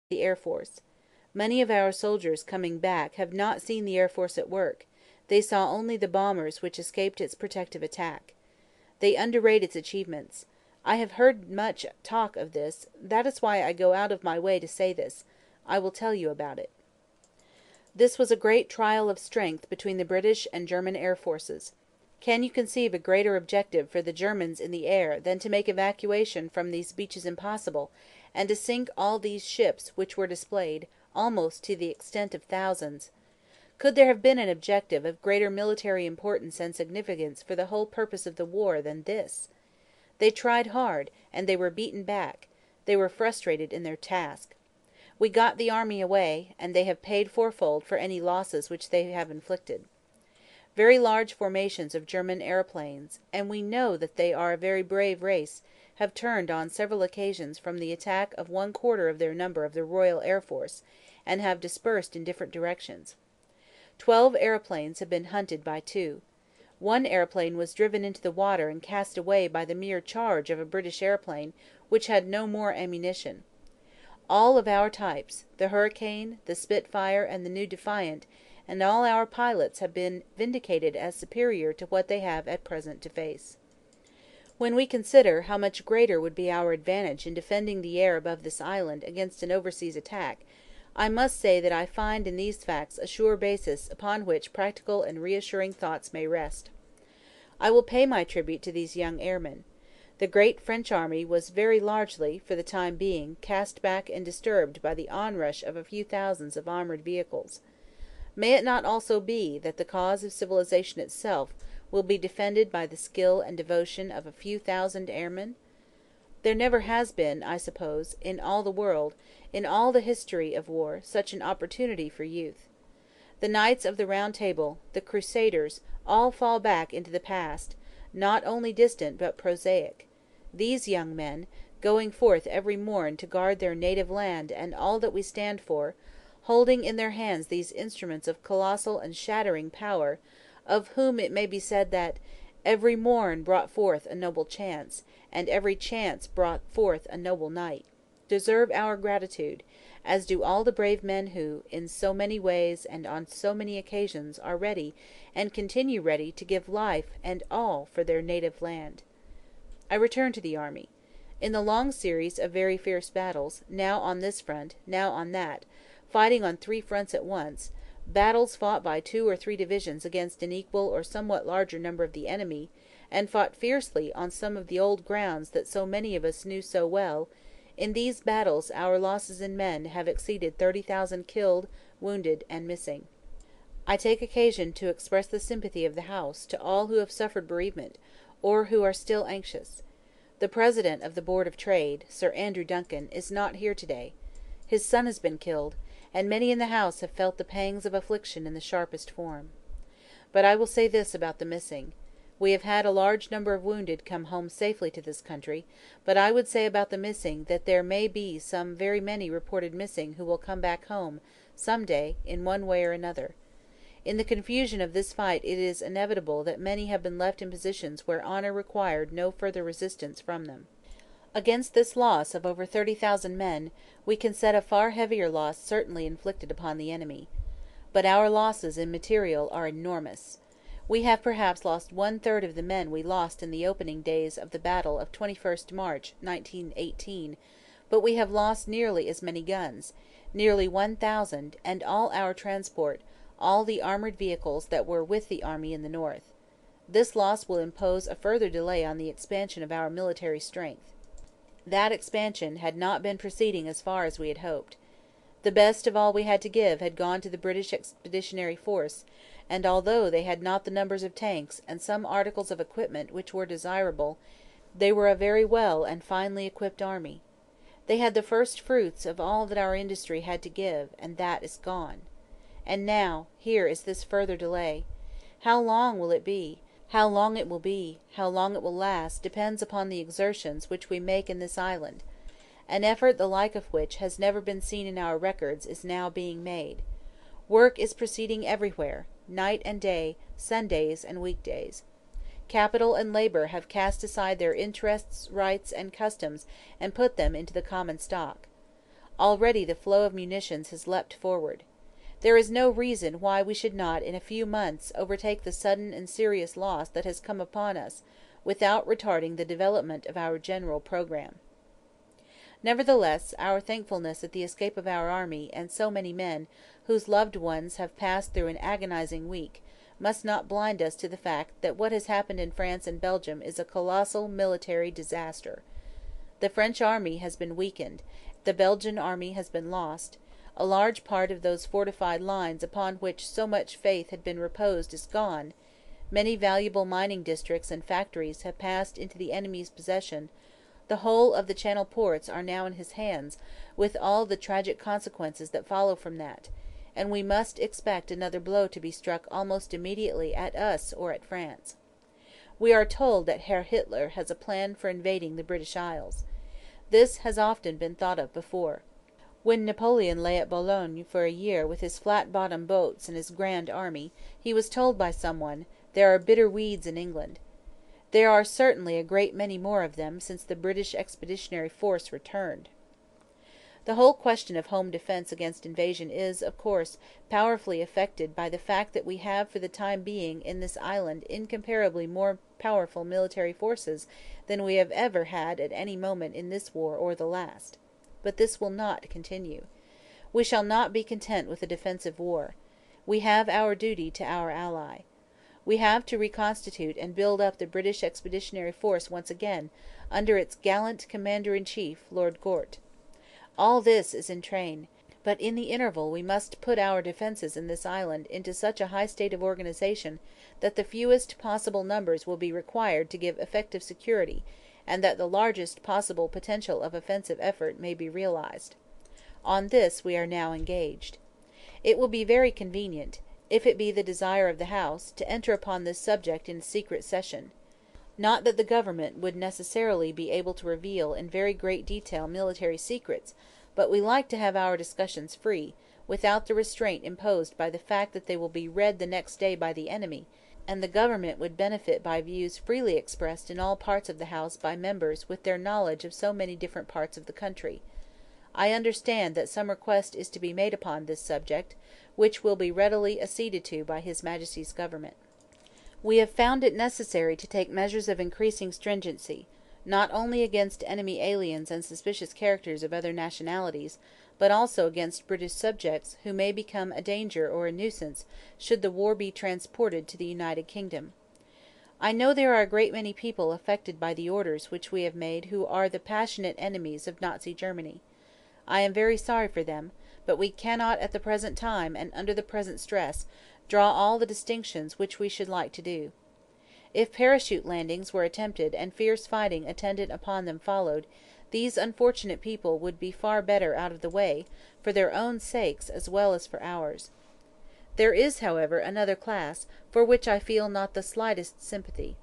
the Air Force. Many of our soldiers coming back have not seen the Air Force at work. They saw only the bombers which escaped its protective attack. They underrate its achievements. I have heard much talk of this. That is why I go out of my way to say this. I will tell you about it. This was a great trial of strength between the British and German air forces. Can you conceive a greater objective for the Germans in the air than to make evacuation from these beaches impossible, and to sink all these ships which were displayed, almost to the extent of thousands? Could there have been an objective of greater military importance and significance for the whole purpose of the war than this? They tried hard, and they were beaten back. They were frustrated in their task. We got the army away, and they have paid fourfold for any losses which they have inflicted. Very large formations of German aeroplanes, and we know that they are a very brave race, have turned on several occasions from the attack of 1/4 of their number of the Royal Air Force, and have dispersed in different directions. 12 aeroplanes have been hunted by 2. One aeroplane was driven into the water and cast away by the mere charge of a British aeroplane which had no more ammunition. All of our types, the Hurricane, the Spitfire, and the new Defiant, and all our pilots have been vindicated as superior to what they have at present to face. When we consider how much greater would be our advantage in defending the air above this island against an overseas attack, I must say that I find in these facts a sure basis upon which practical and reassuring thoughts may rest. I will pay my tribute to these young airmen. The great French army was very largely, for the time being, cast back and disturbed by the onrush of a few thousands of armoured vehicles. May it not also be that the cause of civilization itself will be defended by the skill and devotion of a few thousand airmen? There never has been, I suppose, in all the world, in all the history of war, such an opportunity for youth. The Knights of the Round Table, the Crusaders, all fall back into the past, not only distant but prosaic. These young men, going forth every morn to guard their native land and all that we stand for, holding in their hands these instruments of colossal and shattering power, of whom it may be said that every morn brought forth a noble chance, and every chance brought forth a noble knight, deserve our gratitude, as do all the brave men who, in so many ways and on so many occasions, are ready, and continue ready, to give life and all for their native land. I return to the army. In the long series of very fierce battles, now on this front, now on that, fighting on 3 fronts at once, battles fought by 2 or 3 divisions against an equal or somewhat larger number of the enemy, and fought fiercely on some of the old grounds that so many of us knew so well, in these battles our losses in men have exceeded 30,000 killed, wounded, and missing. I take occasion to express the sympathy of the House to all who have suffered bereavement, or who are still anxious. The President of the Board of Trade, Sir Andrew Duncan, is not here today. His son has been killed, and many in the House have felt the pangs of affliction in the sharpest form. But I will say this about the missing. We have had a large number of wounded come home safely to this country, but I would say about the missing that there may be some very many reported missing who will come back home, some day, in one way or another. In the confusion of this fight it is inevitable that many have been left in positions where honour required no further resistance from them. Against this loss of over 30,000 men, we can set a far heavier loss certainly inflicted upon the enemy. But our losses in material are enormous. We have perhaps lost 1/3 of the men we lost in the opening days of the battle of 21st March, 1918, but we have lost nearly as many guns, nearly 1,000, and all our transport, all the armoured vehicles that were with the army in the north. This loss will impose a further delay on the expansion of our military strength. That expansion had not been proceeding as far as we had hoped. The best of all we had to give had gone to the British Expeditionary Force, and although they had not the numbers of tanks and some articles of equipment which were desirable, they were a very well and finely equipped army. They had the first fruits of all that our industry had to give, and that is gone. And now, here is this further delay. How long will it be? How long it will be, how long it will last, depends upon the exertions which we make in this island. An effort the like of which has never been seen in our records is now being made. Work is proceeding everywhere, night and day, Sundays and weekdays. Capital and labour have cast aside their interests, rights, and customs, and put them into the common stock. Already the flow of munitions has leapt forward. There is no reason why we should not in a few months overtake the sudden and serious loss that has come upon us, without retarding the development of our general programme. Nevertheless, our thankfulness at the escape of our army and so many men, whose loved ones have passed through an agonizing week, must not blind us to the fact that what has happened in France and Belgium is a colossal military disaster. The French army has been weakened, the Belgian army has been lost, a large part of those fortified lines upon which so much faith had been reposed is gone, many valuable mining districts and factories have passed into the enemy's possession, the whole of the Channel ports are now in his hands, with all the tragic consequences that follow from that, and we must expect another blow to be struck almost immediately at us or at France. We are told that Herr Hitler has a plan for invading the British Isles. This has often been thought of before. When Napoleon lay at Boulogne for a year with his flat-bottomed boats and his grand army, he was told by someone, "There are bitter weeds in England." There are certainly a great many more of them since the British Expeditionary Force returned. The whole question of home defence against invasion is, of course, powerfully affected by the fact that we have for the time being in this island incomparably more powerful military forces than we have ever had at any moment in this war or the last. But this will not continue. We shall not be content with a defensive war. We have our duty to our ally. We have to reconstitute and build up the British Expeditionary Force once again, under its gallant Commander-in-Chief, Lord Gort. All this is in train, but in the interval we must put our defences in this island into such a high state of organization that the fewest possible numbers will be required to give effective security, and that the largest possible potential of offensive effort may be realized. On this we are now engaged. It will be very convenient, if it be the desire of the House, to enter upon this subject in a secret session. Not that the government would necessarily be able to reveal in very great detail military secrets, but we like to have our discussions free, without the restraint imposed by the fact that they will be read the next day by the enemy, and the government would benefit by views freely expressed in all parts of the House by members with their knowledge of so many different parts of the country. I understand that some request is to be made upon this subject, which will be readily acceded to by His Majesty's government. We have found it necessary to take measures of increasing stringency, not only against enemy aliens and suspicious characters of other nationalities, but also against British subjects who may become a danger or a nuisance should the war be transported to the United Kingdom. I know there are a great many people affected by the orders which we have made who are the passionate enemies of Nazi Germany. I am very sorry for them, but we cannot at the present time and under the present stress draw all the distinctions which we should like to do. If parachute landings were attempted and fierce fighting attendant upon them followed, these unfortunate people would be far better out of the way, for their own sakes as well as for ours. There is, however, another class, for which I feel not the slightest sympathy.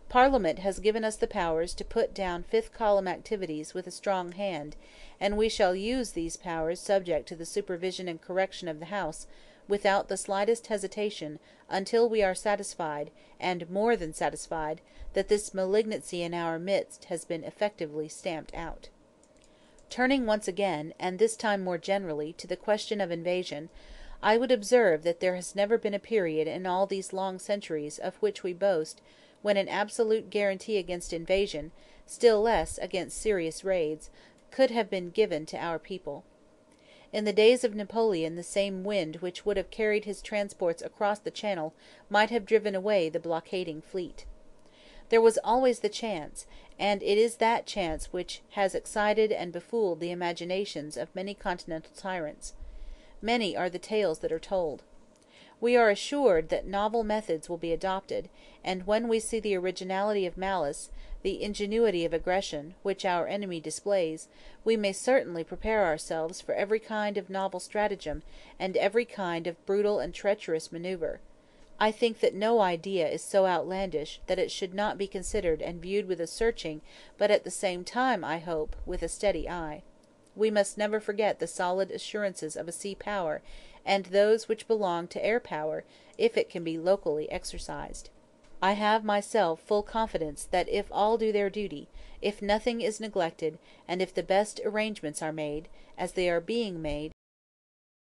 Parliament has given us the powers to put down fifth column activities with a strong hand, and we shall use these powers subject to the supervision and correction of the House, without the slightest hesitation, until we are satisfied, and more than satisfied, that this malignancy in our midst has been effectively stamped out. Turning once again, and this time more generally, to the question of invasion, I would observe that there has never been a period in all these long centuries of which we boast when an absolute guarantee against invasion, still less against serious raids, could have been given to our people. In the days of Napoleon the same wind which would have carried his transports across the Channel might have driven away the blockading fleet. There was always the chance, and it is that chance which has excited and befooled the imaginations of many continental tyrants. Many are the tales that are told. We are assured that novel methods will be adopted, and when we see the originality of malice, the ingenuity of aggression, which our enemy displays, we may certainly prepare ourselves for every kind of novel stratagem, and every kind of brutal and treacherous manoeuvre. I think that no idea is so outlandish that it should not be considered and viewed with a searching, but at the same time, I hope, with a steady eye. We must never forget the solid assurances of a sea power, and those which belong to air power, if it can be locally exercised. I have myself full confidence that if all do their duty, if nothing is neglected, and if the best arrangements are made, as they are being made